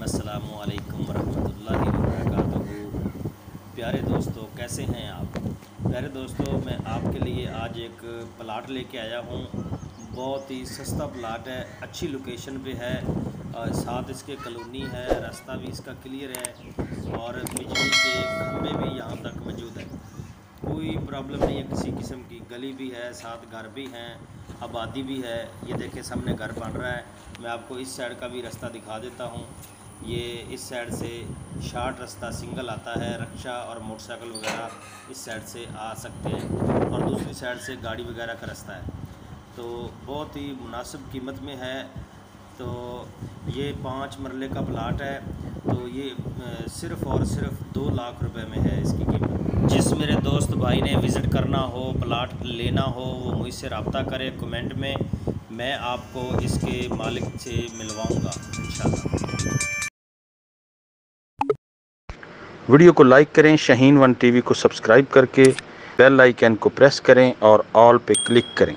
अस्सलामु अलैकुम वरहमतुल्लाहि वबरकातुहू। प्यारे दोस्तों, कैसे हैं आप? प्यारे दोस्तों, मैं आपके लिए आज एक प्लाट लेके आया हूँ। बहुत ही सस्ता प्लाट है, अच्छी लोकेशन पे है और साथ इसके कॉलोनी है, रास्ता भी इसका क्लियर है और बिजली के खंभे भी यहाँ तक मौजूद है। कोई प्रॉब्लम नहीं है किसी किस्म की। गली भी है, साथ घर भी हैं, आबादी भी है। ये देखे सामने घर बन रहा है। मैं आपको इस साइड का भी रास्ता दिखा देता हूँ। ये इस साइड से शार्ट रास्ता सिंगल आता है, रिक्शा और मोटरसाइकिल वगैरह इस साइड से आ सकते हैं और दूसरी साइड से गाड़ी वगैरह का रास्ता है। तो बहुत ही मुनासिब कीमत में है। तो ये 5 मरले का प्लाट है। तो ये सिर्फ़ और सिर्फ 2 लाख रुपए में है इसकी कीमत। जिस मेरे दोस्त भाई ने विज़िट करना हो, प्लाट लेना हो, वो मुझसे रब्ता करे कमेंट में। मैं आपको इसके मालिक से मिलवाऊंगा इंशाल्लाह। वीडियो को लाइक करें, शाहीन वन टीवी को सब्सक्राइब करके बेल आइकन को प्रेस करें और ऑल पे क्लिक करें।